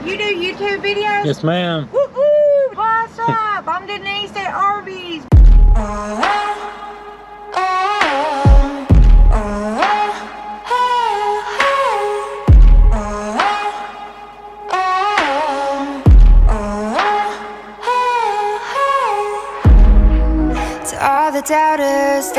You do YouTube videos? Yes, ma'am. Woo-hoo! What's up? I'm Denise at Arby-s. To all the doubters,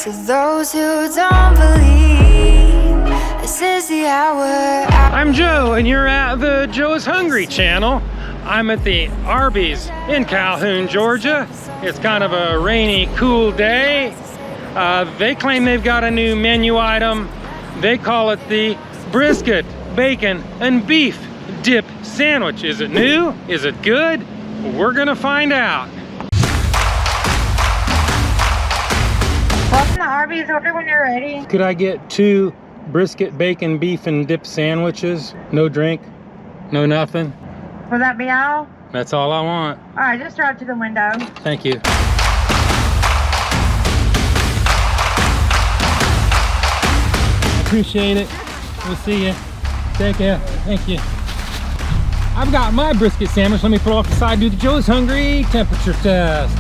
to those who don't believe, this is the hour. I'm Joe, and you're at the Joe is Hungry channel. I'm at the Arby's in Calhoun, Georgia. It's kind of a rainy, cool day. They claim they've got a new menu item. They call it the Brisket Bacon and Beef Dip Sandwich. Is it new? Is it good? We're gonna find out. Welcome to Arby's. Order when you're ready. Could I get 2 brisket bacon beef and dip sandwiches? No drink, no nothing. Will that be all? That's all I want. All right, just drive to the window. Thank you. Appreciate it. We'll see you. Take care. Thank you. I've got my brisket sandwich. Let me pull off the side, do the Joe's Hungry temperature test.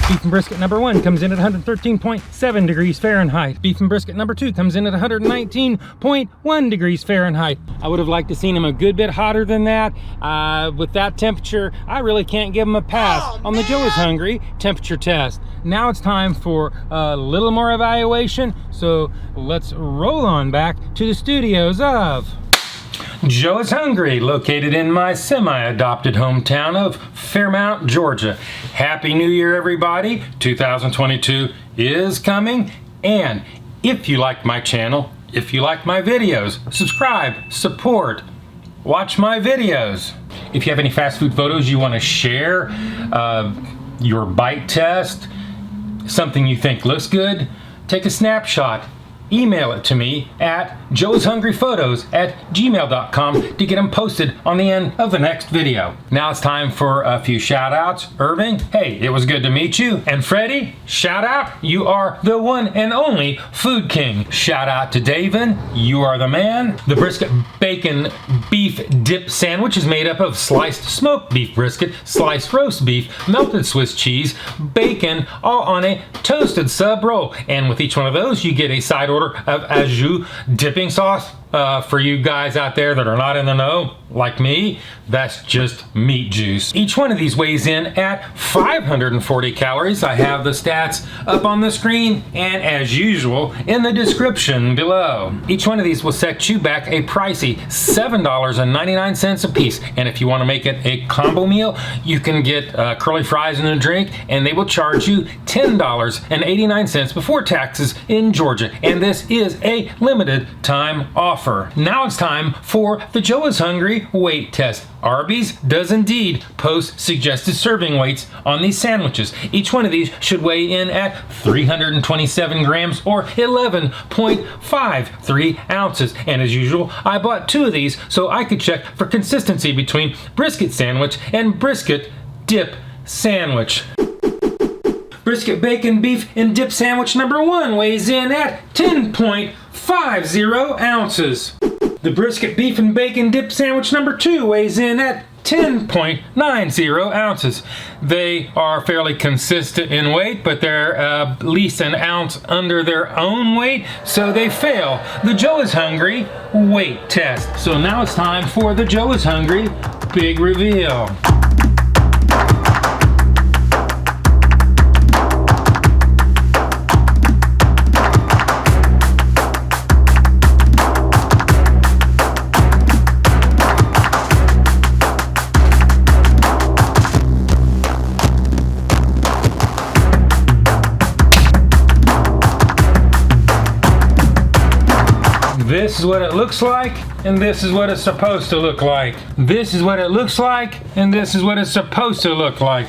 Beef and brisket number 1 comes in at 113.7 degrees Fahrenheit. Beef and brisket number 2 comes in at 119.1 degrees Fahrenheit. I would have liked to seen them a good bit hotter than that. With that temperature, I really can't give them a pass on the Joe is Hungry temperature test. Now it's time for a little more evaluation, so let's roll on back to the studios of Joe is Hungry, located in my semi-adopted hometown of Fairmount, Georgia. Happy New Year, everybody. 2022 is coming. And if you like my channel, if you like my videos, subscribe, support, watch my videos. If you have any fast food photos you want to share, your bite test, something you think looks good, take a snapshot. Email it to me at joeishungryphotos@gmail.com to get them posted on the end of the next video. Now it's time for a few shout outs. Irving, hey, it was good to meet you. And Freddie, shout out, you are the one and only food king. Shout out to David, you are the man. The brisket bacon beef dip sandwich is made up of sliced smoked beef brisket, sliced roast beef, melted Swiss cheese, bacon, all on a toasted sub roll. And with each one of those, you get a side order of au jus dipping sauce. For you guys out there that are not in the know, like me, that's just meat juice. Each one of these weighs in at 540 calories. I have the stats up on the screen and, as usual, in the description below. Each one of these will set you back a pricey $7.99 a piece. And if you want to make it a combo meal, you can get curly fries and a drink, and they will charge you $10.89 before taxes in Georgia. And this is a limited time offer. Now it's time for the Joe is Hungry weight test. Arby's does indeed post suggested serving weights on these sandwiches. Each one of these should weigh in at 327 grams or 11.53 ounces. And as usual, I bought 2 of these so I could check for consistency between brisket sandwich and brisket dip sandwich. Brisket bacon beef and dip sandwich number 1 weighs in at 10.50 ounces. The brisket beef and bacon dip sandwich number 2 weighs in at 10.90 ounces. They are fairly consistent in weight, but they're at least an ounce under their own weight, so they fail the Joe is Hungry weight test. So now it's time for the Joe is Hungry big reveal. This is what it looks like, and this is what it's supposed to look like. This is what it looks like, and this is what it's supposed to look like.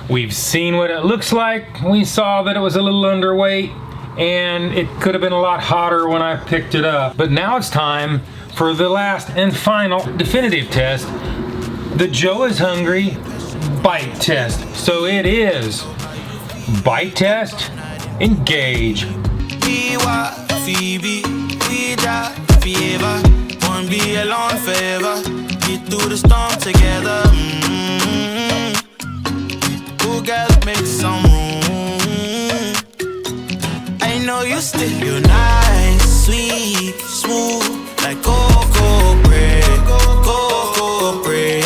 We've seen what it looks like. We saw that it was a little underweight, and it could have been a lot hotter when I picked it up. But now it's time for the last and final definitive test, the Joe is Hungry bite test. So it is bite test, engage. We were Phoebe. We die forever, won't be alone forever. Get through the storm together. Ooh, girl, make some room. I know you still, you're nice, sweet, smooth, like cocoa bread, cocoa bread.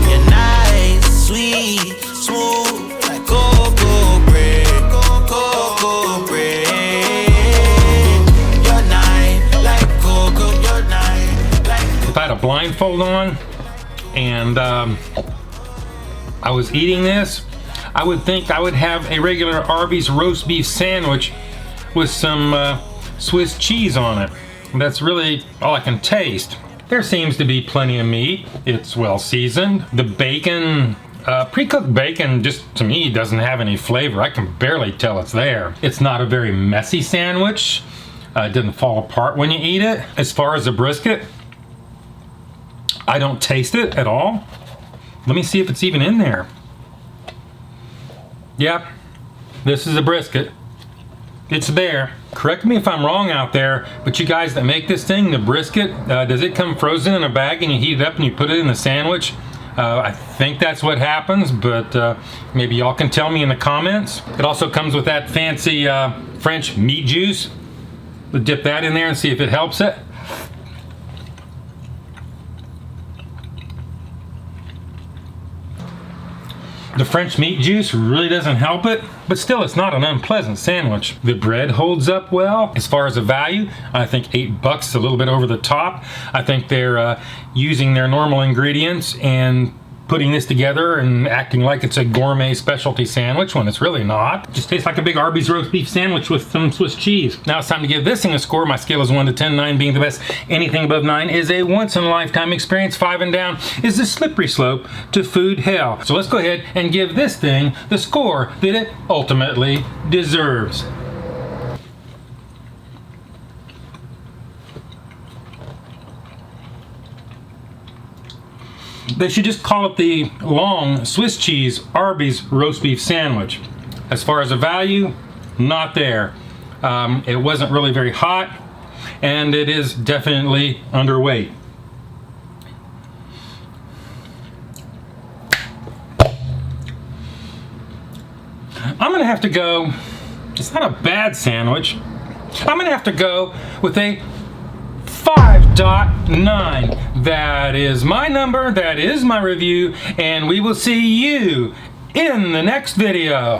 You're nice, sweet, smooth, like cocoa bread, cocoa bread. You're nice, like cocoa, you're nice, like. If I had a blindfold on and I was eating this, I would think I would have a regular Arby's roast beef sandwich with some Swiss cheese on it. That's really all I can taste. There seems to be plenty of meat. It's well seasoned. The bacon, pre-cooked bacon, just to me doesn't have any flavor. I can barely tell it's there. It's not a very messy sandwich. It doesn't fall apart when you eat it. As far as the brisket, I don't taste it at all. Let me see if it's even in there. Yep, this is a brisket. It's there. Correct me if I'm wrong out there, but you guys that make this thing, the brisket, does it come frozen in a bag and you heat it up and you put it in the sandwich? I think that's what happens, but maybe y'all can tell me in the comments. It also comes with that fancy French meat juice. We'll dip that in there and see if it helps it. The French meat juice really doesn't help it, but still it's not an unpleasant sandwich. The bread holds up well. As far as the value, I think $8 a little bit over the top. I think they're using their normal ingredients and putting this together and acting like it's a gourmet specialty sandwich when it's really not. It just tastes like a big Arby's roast beef sandwich with some Swiss cheese. Now it's time to give this thing a score. My scale is 1 to 10, 9 being the best. Anything above 9 is a once-in-a-lifetime experience. 5 and down is the slippery slope to food hell. So let's go ahead and give this thing the score that it ultimately deserves. They should just call it the long Swiss cheese Arby's roast beef sandwich. As far as the value, not there. It wasn't really very hot, and it is definitely underweight. I'm gonna have to go, it's not a bad sandwich. I'm gonna have to go with a 5.9. That is my number, that is my review, and we will see you in the next video.